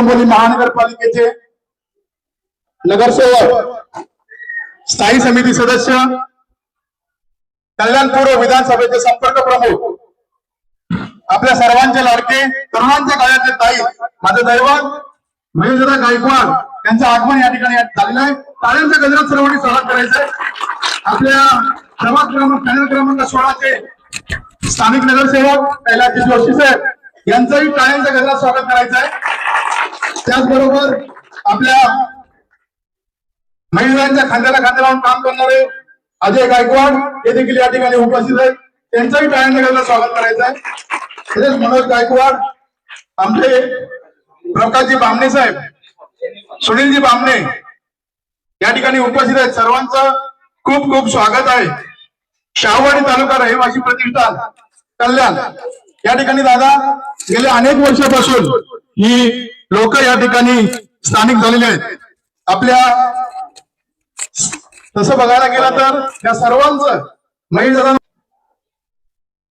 डोंबिवली महानगरपालिकेचे नगरसेवक, स्थायी समिती सदस्य, कल्याणपूर्व विधानसभेचे संपर्क प्रमुख, आपल्या सर्वांचे लाडके, तरुणांच्या काळातले ताई, माझं दैवत महेंद्र गायकवाड यांचं आगमन या ठिकाणी झालेलं आहे. टाळ्यांच्या गजरात सर्वांनी स्वागत करायचंय. आपल्या प्रभाग क्रमांक 16चे स्थानिक नगरसेवक कैलासजी जोशी साहेब यांचंही टाळ्यांच्या गजरात स्वागत करायचं आहे. त्याचबरोबर आपल्या महिलांच्या खांद्याला खांदा लावून काम करणारे अजय गायकवाड हे देखील या ठिकाणी उपस्थित आहेत. त्यांचंही टाळ्यांच्या गजरात स्वागत करायचं आहे. तसेच मनोज गायकवाड, आमचे प्रकाशजी बामणे साहेब, सुनीलजी बामणे या ठिकाणी उपस्थित आहेत. सर्वांचं खूप खूप स्वागत आहे. शाहूवाडी तालुका रहिवासी प्रतिष्ठान कल्याण या ठिकाणी दादा गेल्या अनेक वर्षापासून ही लोक या ठिकाणी स्थानिक झालेले आहेत. आपल्या तसं बघायला गेलं तर या सर्वांचं महिला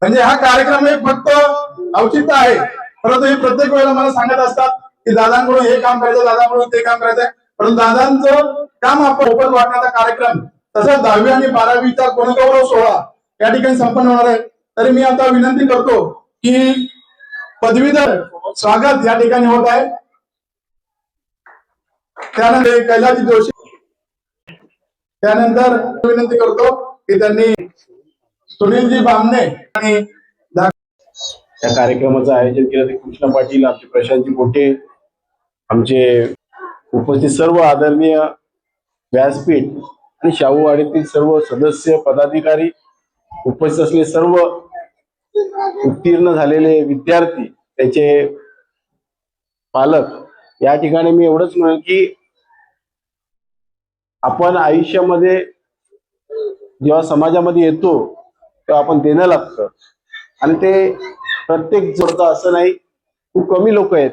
म्हणजे हा कार्यक्रम एक फक्त औचित्य आहे, परंतु हे प्रत्येक वेळेला मला सांगत असतात की दादांकडून हे काम करायचं, दादांकडून ते काम करायचंय. परंतु दादांचं काम आपण मोफत वाटण्याचा कार्यक्रम, तसंच 10वी आणि 12वीचा गुणगौरव सोहळा या ठिकाणी संपन्न होणार आहे. तरी मी आता विनंती करतो की पदवीधर स्वागत या ठिकाणी होत आहे. त्यानंतर कैलासजी जोशी, त्यानंतर विनंती करतो की त्यांनी सुनीलजी बामणे आणि त्या कार्यक्रमाचं आयोजन केलं ते कृष्णा पाटील, आमचे प्रशांतजी मोठे, आमचे उपस्थित सर्व आदरणीय व्यासपीठ आणि शाहूवाडीतील सर्व सदस्य, पदाधिकारी, उपस्थित असलेले सर्व उत्तीर्ण झालेले विद्यार्थी, त्याचे पालक, या ठिकाणी मी एवढंच म्हणेन की आपण आयुष्यामध्ये जेव्हा समाजामध्ये येतो तेव्हा आपण देणं लागतं आणि ते प्रत्येक जोडता असं नाही. खूप कमी लोक आहेत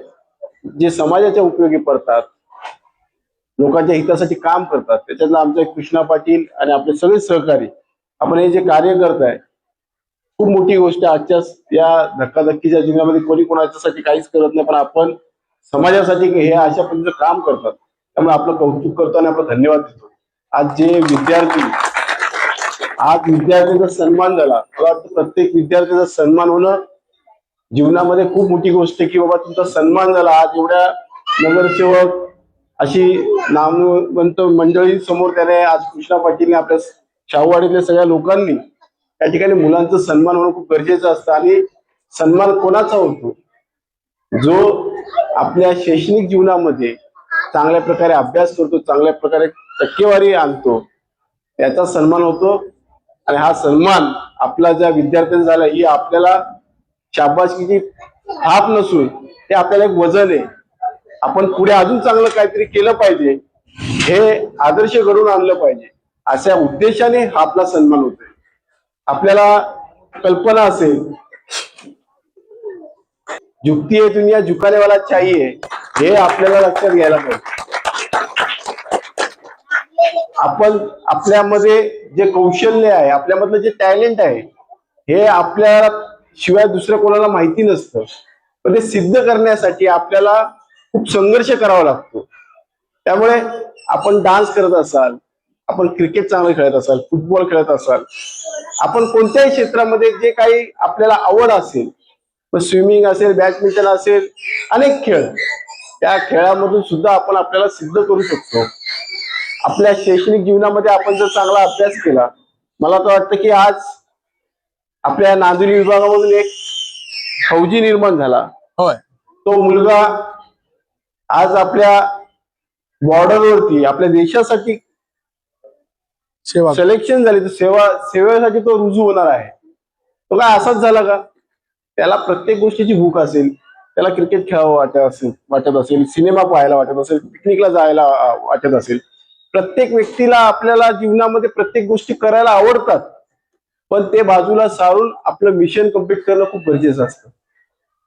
जे समाजाच्या उपयोगी पडतात, लोकांच्या हितासाठी काम करतात. त्याच्यातलं आमचे कृष्णा पाटील आणि आपले सगळे सहकारी, आपण हे जे कार्य करताय खूप मोठी गोष्ट. आजच्या या धक्काधक्कीच्या जीवनामध्ये कोणी कोणाच्यासाठी काहीच करत नाही, पण आपण समाजासाठी हे अशा पद्धतीचं काम करतात. त्यामुळे आपलं कौतुक करतो आणि आपला धन्यवाद देतो. आज जे विद्यार्थ्यांचा सन्मान झाला, मला वाटतं प्रत्येक विद्यार्थ्याचा सन्मान होणं जीवनामध्ये खूप मोठी गोष्ट आहे की बाबा तुमचा सन्मान झाला. आज एवढ्या नगरसेवक अशी नामवंत मंडळी समोर त्याने आज कृष्णा पाटीलने, आपल्या शाहूवाडीतल्या सगळ्या लोकांनी या ठिकाणी मुलांचं सन्मान होणं खूप गरजेचं असतं. आणि सन्मान कोणाचा होतो? जो आपल्या शैक्षणिक जीवनामध्ये चांगल्या प्रकारे अभ्यास करतो, चांगल्या प्रकारे टक्केवारी आणतो, त्याचा सन्मान होतो. आणि हा सन्मान आपला ज्या विद्यार्थ्यांचा झाला ही आपल्याला शाबासकीची थाप नसून ते आपल्याला एक वजन आहे. आपण पुढे अजून चांगलं काहीतरी केलं पाहिजे, हे आदर्श घडून आणलं पाहिजे, अशा उद्देशाने हा आपला सन्मान होतोय. आपल्याला कल्पना असेल, झुकती है दुनिया झुकाने वाला चाहिए, हे आपल्याला लक्षात घ्यायला पाहिजे. आपण आपल्यामध्ये जे कौशल्य आहे, आपल्यामधलं जे टॅलेंट आहे, हे आपल्या शिवाय दुसऱ्या कोणाला माहिती नसतं. पण ते सिद्ध करण्यासाठी आपल्याला खूप संघर्ष करावा लागतो. त्यामुळे आपण डान्स करत असाल, आपण क्रिकेट चांगलं खेळत असाल, फुटबॉल खेळत असाल, आपण कोणत्याही क्षेत्रामध्ये जे काही आपल्याला आवड असेल, स्विमिंग असेल, बॅडमिंटन असेल, अनेक खेळ, त्या खेळामधून सुद्धा आपण आपल्याला सिद्ध करू शकतो. आपल्या शैक्षणिक जीवनामध्ये आपण जर चांगला अभ्यास केला, मला तर वाटतं की आज आपल्या नांदिवली विभागामधून एक फौजी निर्माण झाला. होय, तो मुलगा आज आपल्या बॉर्डरवरती आपल्या देशासाठी सिलेक्शन झाली, सेवेसाठी तो रुजू होणार आहे. तो काय असाच झाला का? त्याला प्रत्येक गोष्टीची भूक असेल, त्याला क्रिकेट खेळावं वाटत असेल, सिनेमा पाहायला वाटत असेल, पिकनिकला जायला वाटत असेल. प्रत्येक व्यक्तीला आपल्याला जीवनामध्ये प्रत्येक गोष्टी करायला आवडतात, पण ते बाजूला सारून आपलं मिशन कम्प्लीट करणं खूप गरजेचं असतं.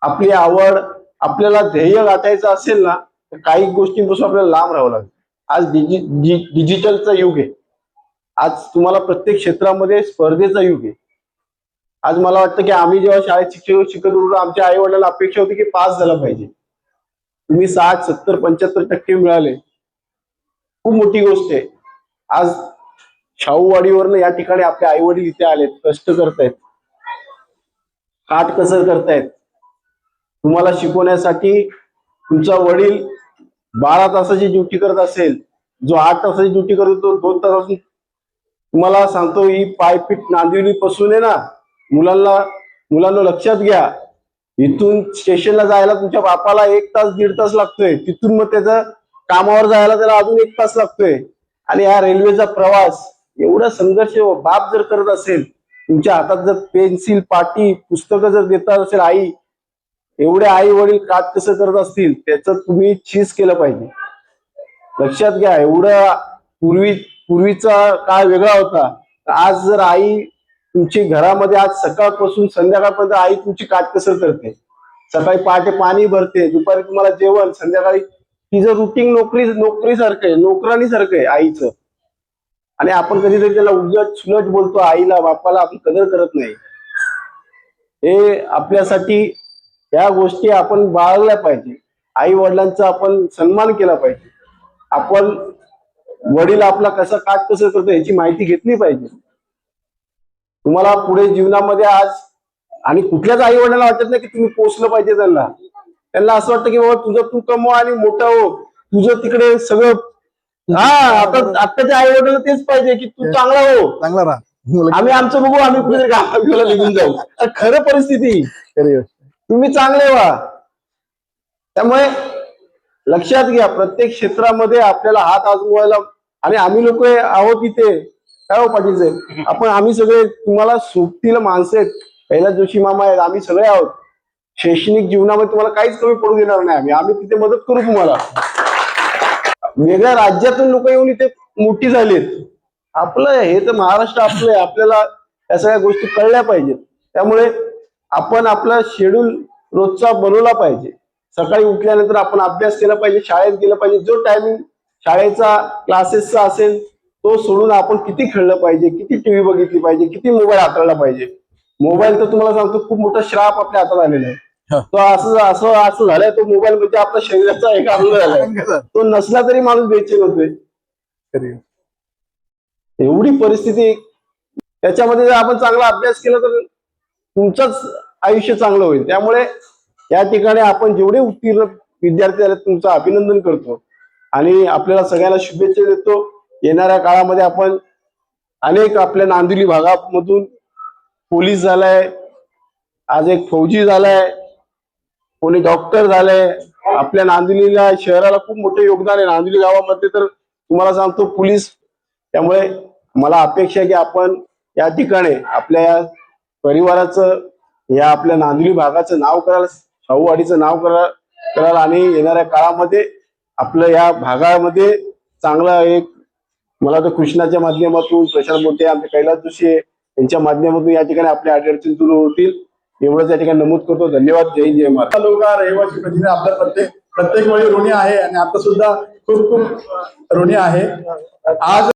आपली आवड, आपल्याला ध्येय गाठायचं असेल ना, तर काही गोष्टींपासून आपल्याला लांब राहावं लागतं. आज डिजिटलचं युग आहे. आज तुम्हाला प्रत्येक क्षेत्रामध्ये स्पर्धेचा युग आहे. आज मला वाटतं की आम्ही जेव्हा शाळेत शिक्षक शिकत होतो, आमच्या आई वडिलांना अपेक्षा होती की पास झाला पाहिजे. तुम्ही 60, 70, 75% मिळाले, खूप मोठी गोष्ट आहे. आज शाहूवाडीवरनं या ठिकाणी आपले आई वडील इथे आलेत, कष्ट करतायत, काटकसर करतायत तुम्हाला शिकवण्यासाठी. तुमचा वडील 12 तासाची ड्युटी करत असेल, जो 8 तासाची ड्युटी करतो 2 तासाची. तुम्हाला सांगतो, ही पायपीट नांदिवली पासून आहे ना, मुलांना लक्षात घ्या, इथून स्टेशनला जायला तुमच्या बापाला 1 तास 1.5 तास लागतोय, तिथून मग त्याचा कामावर जायला त्याला अजून 1 तास लागतोय. आणि हा रेल्वेचा प्रवास, एवढा संघर्ष बाप जर करत असेल, तुमच्या हातात जर पेन्सिल, पाटी, पुस्तकं जर देतात असेल आई, एवढे आई वडील काट कसं करत असतील, त्याचं तुम्ही चीज केलं पाहिजे. लक्षात घ्या, एवढं पूर्वीचा काळ वेगळा होता. आज जर आई तुमची घरामध्ये आज सकाळपासून संध्याकाळपर्यंत आई तुमची काटकसर करते, सकाळी पहाटे पाणी भरते, दुपारी तुम्हाला जेवण, संध्याकाळी तिचं रुटीन नोकरीसारखं आहे, नोकरानीसारखं आहे आईचं. आणि आपण कधीतरी त्याला उलट सुलट बोलतो, आईला बापाला आपण कदर करत नाही. हे आपल्यासाठी या गोष्टी आपण बाळगल्या पाहिजे. आई वडिलांचा आपण सन्मान केला पाहिजे. आपण वडील आपला कसा काटकसर करतो याची माहिती घेतली पाहिजे. तुम्हाला पुढे जीवनामध्ये आज, आणि कुठल्याच आई वडिलांना वाटत नाही की तुम्ही पोचलं पाहिजे त्यांना असं वाटतं की बाबा तुझं तू कमव आणि मोठं हो, तुझं तिकडे सगळं. आत्ताच्या आई वडिलांना तेच पाहिजे की तू चांगला हो, चांगला राहा, आम्ही आमचं बघू, आम्ही कुठेतरी गावाला निघून जाऊ. खरं परिस्थिती, तुम्ही चांगले व्हा. त्यामुळे लक्षात घ्या, प्रत्येक क्षेत्रामध्ये आपल्याला हात आजमवायला, आणि आम्ही लोक आहोत इथे, काय हो पाटील साहेब, आम्ही सगळे तुम्हाला सोबतीला माणसं आहेत, कैलास जोशी मामा आहेत, आम्ही सगळे आहोत. शैक्षणिक जीवनामध्ये तुम्हाला काहीच कमी पडू देणार नाही. आम्ही तिथे मदत करू तुम्हाला. वेगळ्या राज्यातून लोक येऊन इथे मोठी झालीत. आपलं हे तर महाराष्ट्र आपलं आहे, आपल्याला या सगळ्या गोष्टी कळल्या पाहिजेत. त्यामुळे आपण आपला शेड्यूल रोजचा बनवला पाहिजे. सकाळी उठल्यानंतर आपण अभ्यास केला पाहिजे, शाळेत गेलं पाहिजे. जो टायमिंग शाळेचा क्लासेसचा असेल तो सोडून आपण किती खेळलं पाहिजे, किती टीव्ही बघितली पाहिजे, किती मोबाईल हाताळला पाहिजे. मोबाईल तर तुम्हाला सांगतो खूप मोठा श्राप आपल्या हातात आलेला आहे. तो असं झालंय, तो मोबाईल म्हणजे आपल्या शरीराचा एक अंग झालाय. तो नसला तरी माणूस बेचैन होतोय. एवढी परिस्थिती. त्याच्यामध्ये जर आपण चांगला अभ्यास केला तर तुमचंच आयुष्य चांगलं होईल. त्यामुळे या ठिकाणी आपण जेवढे उत्तीर्ण विद्यार्थी झाले तुमचं अभिनंदन करतो आणि आपल्याला सगळ्यांना शुभेच्छा देतो. येणाऱ्या काळामध्ये आपण अनेक आपल्या नांदिवली भागामधून पोलीस झालाय, आज एक फौजी झालाय, कोणी डॉक्टर झालंय. आपल्या नांदिवलीला शहराला खूप मोठे योगदान आहे. नांदिवली गावामध्ये तर तुम्हाला सांगतो पोलीस. त्यामुळे मला अपेक्षा आहे की आपण या ठिकाणी आपल्या या परिवाराचं, या आपल्या नांदिवली भागाचं नाव कराल, शाहूवाडीचं नाव कराल आणि येणाऱ्या काळामध्ये आपलं या भागामध्ये चांगला एक, मला तर कृष्णाच्या माध्यमातून, प्रशांत मोठे, आमचे कैलास जोशी यांच्या माध्यमातून या ठिकाणी आपल्या अडचणी दूर होतील, एवढंच या ठिकाणी नमूद करतो. धन्यवाद. जय हिंद, जय महाराष्ट्र. लोक रहिवासी प्रतिनिधी आपल्या प्रत्येक वेळी ऋणी आहे आणि आता सुद्धा खूप ऋणी आहे. आज